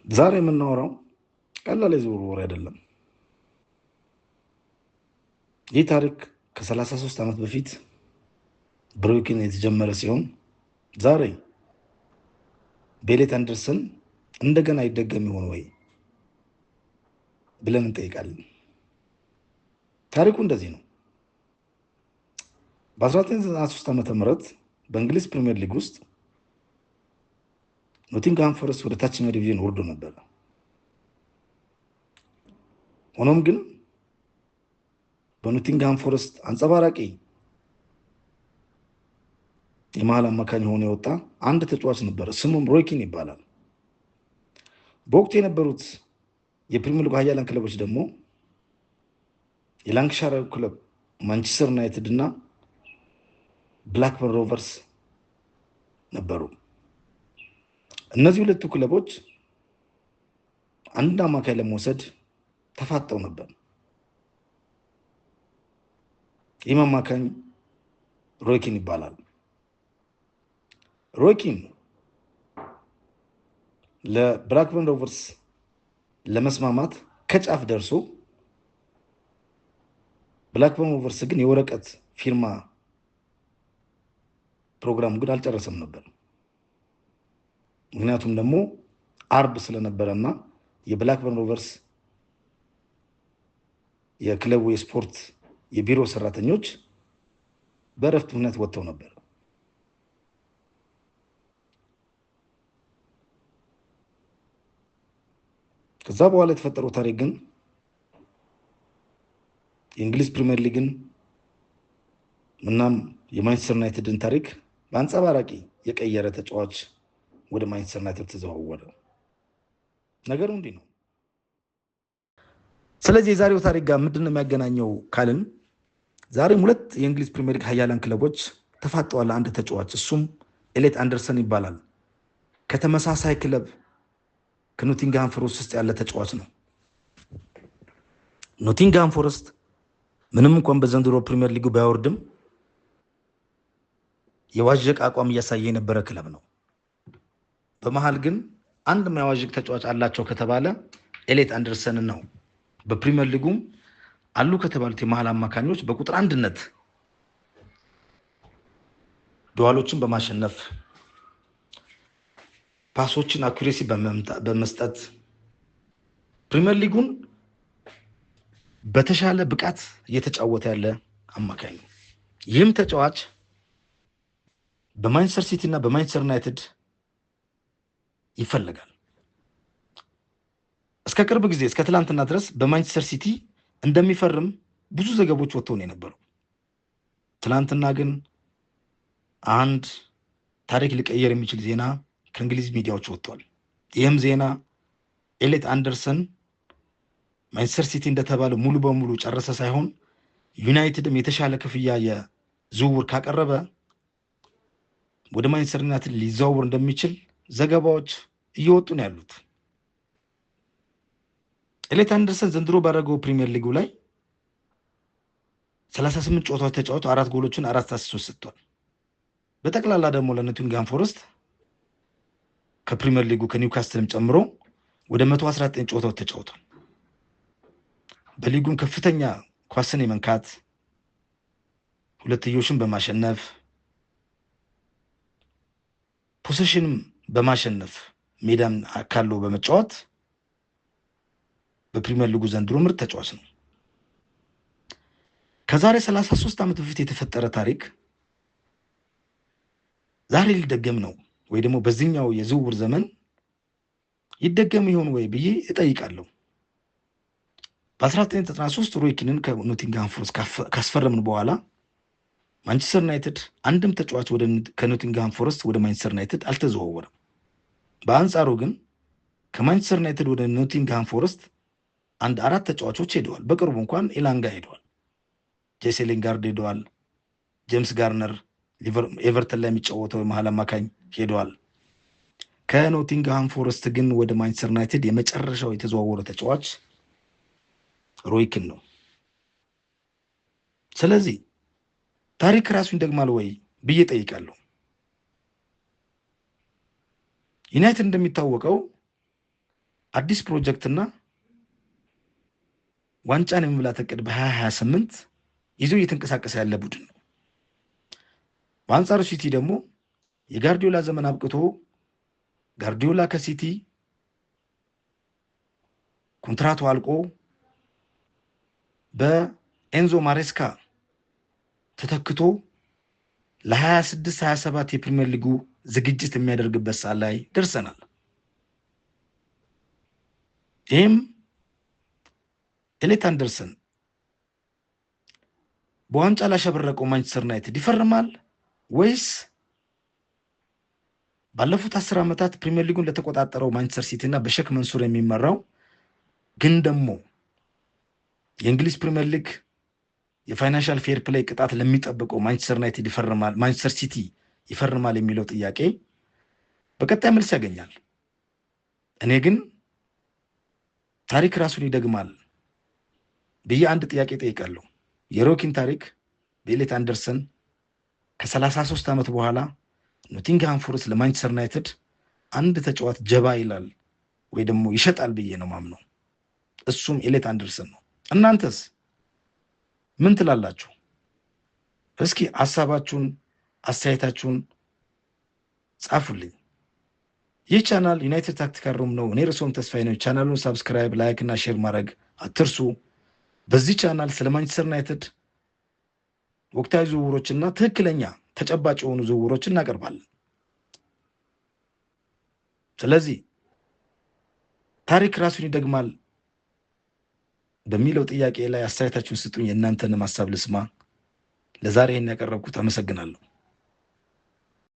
ዛሬ የምናወራው ቀላል የዝውውር ወሬ አይደለም። ይህ ታሪክ ከ33 ዓመት በፊት በሮይ ኪን የተጀመረ ሲሆን ዛሬ በኤሌት አንደርሰን እንደገና ይደገም ይሆን ወይ ብለን እንጠይቃለን። ታሪኩ እንደዚህ ነው። በ1993 ዓ.ም በእንግሊዝ ፕሪሚየር ሊግ ውስጥ ኖቲንግሃም ፎረስት ወደ ታችኛው ዲቪዥን ወርዶ ነበር። ሆኖም ግን በኖቲንግሃም ፎረስት አንጸባራቂ የመሃል አማካኝ ሆኖ የወጣ አንድ ተጫዋች ነበር። ስሙም ሮይ ኪን ይባላል። በወቅቱ የነበሩት የፕሪሚየር ሊግ ኃያላን ክለቦች ደግሞ የላንክሻር ክለብ ማንቸስተር ዩናይትድ እና ብላክበርን ሮቨርስ ነበሩ። እነዚህ ሁለቱ ክለቦች አንድ አማካይ ለመውሰድ ተፋጠው ነበር። ይህም አማካኝ ሮይ ኪን ይባላል። ሮይ ኪን ለብላክበርን ሮቨርስ ለመስማማት ከጫፍ ደርሶ ብላክበርን ሮቨርስ ግን የወረቀት ፊርማ ፕሮግራም ግን አልጨረሰም ነበር። ምክንያቱም ደግሞ አርብ ስለነበረና የብላክበርን ሮቨርስ የክለቡ የስፖርት የቢሮ ሰራተኞች በእረፍት ምክንያት ወጥተው ነበር። ከዛ በኋላ የተፈጠረው ታሪክ ግን የእንግሊዝ ፕሪሚየር ሊግን እናም የማንቸስተር ዩናይትድን ታሪክ በአንጸባራቂ የቀየረ ተጫዋች ወደ ማንቸስተር ዩናይትድ ተዘዋወረ። ነገሩ እንዲህ ነው። ስለዚህ የዛሬው ታሪክ ጋር ምንድን ነው የሚያገናኘው ካልን ዛሬም ሁለት የእንግሊዝ ፕሪሚየር ሊግ ኃያላን ክለቦች ተፋጠዋል። አንድ ተጫዋች እሱም ኤሌት አንደርሰን ይባላል። ከተመሳሳይ ክለብ ከኖቲንግሃም ፎረስት ውስጥ ያለ ተጫዋች ነው። ኖቲንግሃም ፎረስት ምንም እንኳን በዘንድሮ ፕሪሚየር ሊጉ ባይወርድም የዋዥቅ አቋም እያሳየ የነበረ ክለብ ነው። በመሃል ግን አንድ የዋዥቅ ተጫዋች አላቸው ከተባለ ኤሌት አንደርሰን ነው። በፕሪሚየር ሊጉም አሉ ከተባሉት የመሃል አማካኞች በቁጥር አንድነት ዱዋሎችን በማሸነፍ ፓሶችን አኩሬሲ በመስጠት ፕሪሚየር ሊጉን በተሻለ ብቃት እየተጫወተ ያለ አማካኝ ነው። ይህም ተጫዋች በማንቸስተር ሲቲ እና በማንቸስተር ዩናይትድ ይፈልጋል። እስከ ቅርብ ጊዜ እስከ ትላንትና ድረስ በማንቸስተር ሲቲ እንደሚፈርም ብዙ ዘገቦች ወጥተው ነው የነበሩ። ትላንትና ግን አንድ ታሪክ ሊቀየር የሚችል ዜና ከእንግሊዝ ሚዲያዎች ወጥቷል። ይህም ዜና ኤሌት አንደርሰን ማንቸስተር ሲቲ እንደተባለ ሙሉ በሙሉ ጨረሰ ሳይሆን ዩናይትድም የተሻለ ክፍያ የዝውውር ካቀረበ ወደ ማንቸስተር ዩናይትድ ሊዘዋውር እንደሚችል ዘገባዎች እየወጡ ነው ያሉት። ኤሌት አንደርሰን ዘንድሮ ባደረገው ፕሪሚየር ሊጉ ላይ 38 ጨዋታዎች ተጫውቶ 4 ጎሎችን 4 አሲስቶች ሰጥቷል። በጠቅላላ ደግሞ ለኖቲንግሃም ፎረስት ከፕሪሚየር ሊጉ ከኒውካስትልም ጨምሮ ወደ 119 ጨዋታዎች ተጫውቷል። በሊጉም ከፍተኛ ኳስን የመንካት ሁለትዮሽን በማሸነፍ ፖሴሽንም በማሸነፍ ሜዳን አካሎ በመጫወት በፕሪሚየር ሊጉ ዘንድሮ ምርጥ ተጫዋች ነው። ከዛሬ 33 ዓመት በፊት የተፈጠረ ታሪክ ዛሬ ሊደገም ነው ወይ ደግሞ በዚህኛው የዝውውር ዘመን ይደገም ይሆን ወይ ብዬ እጠይቃለሁ። በ1993 ሮይ ኪንን ከኖቲንግሃም ፎረስት ካስፈረምን በኋላ ማንቸስተር ዩናይትድ አንድም ተጫዋች ከኖቲንግሃም ፎረስት ወደ ማንቸስተር ዩናይትድ አልተዘዋወረም። በአንጻሩ ግን ከማንቸስተር ዩናይትድ ወደ ኖቲንግሃም ፎረስት አንድ 4 ተጫዋቾች ሄደዋል። በቅርቡ እንኳን ኢላንጋ ሄደዋል፣ ጄሴ ሊንጋርድ ሄደዋል፣ ጄምስ ጋርነር ኤቨርተን ላይ የሚጫወተው የመሃል አማካኝ ሄደዋል። ከኖቲንግሃም ፎረስት ግን ወደ ማንቸስተር ዩናይትድ የመጨረሻው የተዘዋወረ ተጫዋች ሮይ ኪን ነው። ስለዚህ ታሪክ ራሱን ይደግማል ወይ ብዬ ጠይቃለሁ። ዩናይትድ እንደሚታወቀው አዲስ ፕሮጀክትና ዋንጫን የመብላት እቅድ በ2028 ይዞ እየተንቀሳቀሰ ያለ ቡድን ነው። በአንጻሩ ሲቲ ደግሞ የጋርዲዮላ ዘመን አብቅቶ ጋርዲዮላ ከሲቲ ኮንትራቱ አልቆ በኤንዞ ማሬስካ ተተክቶ ለ26-27 የፕሪሚየር ሊጉ ዝግጅት የሚያደርግበት ሰዓት ላይ ደርሰናል። ይህም ኤሌት አንደርሰን በዋንጫ ላሸበረቀው ማንቸስተር ዩናይትድ ይፈርማል ወይስ ባለፉት 10 ዓመታት ፕሪሚየር ሊጉን ለተቆጣጠረው ማንቸስተር ሲቲ እና በሼክ መንሱር የሚመራው ግን ደግሞ የእንግሊዝ ፕሪሚየር ሊግ የፋይናንሻል ፌር ፕሌይ ቅጣት ለሚጠብቀው ማንቸስተር ዩናይትድ ይፈርማል፣ ማንቸስተር ሲቲ ይፈርማል የሚለው ጥያቄ በቀጣይ መልስ ያገኛል። እኔ ግን ታሪክ ራሱን ይደግማል ብዬ አንድ ጥያቄ ጠይቃለሁ። የሮኪን ታሪክ በኤሌት አንደርሰን ከ33 ዓመት በኋላ ኖቲንግሃም ፎረስት ለማንቸስተር ዩናይትድ አንድ ተጫዋት ጀባ ይላል ወይ ደግሞ ይሸጣል ብዬ ነው ማምነው። እሱም ኤሌት አንደርሰን ነው። እናንተስ ምን ትላላችሁ? እስኪ ሐሳባችሁን አስተያየታችሁን ጻፉልኝ። ይህ ቻናል ዩናይትድ ታክቲካል ሩም ነው። እኔ ርዕሶም ተስፋዬ ነው። ቻናሉን ሰብስክራይብ፣ ላይክ እና ሼር ማድረግ አትርሱ። በዚህ ቻናል ስለ ማንቸስተር ዩናይትድ ወቅታዊ ዝውውሮችና ትክክለኛ ተጨባጭ የሆኑ ዝውውሮችን እናቀርባለን። ስለዚህ ታሪክ ራሱን ይደግማል በሚለው ጥያቄ ላይ አስተያየታችሁን ስጡኝ። የእናንተንም ሐሳብ ልስማ። ለዛሬ ይህን ያቀረብኩት አመሰግናለሁ።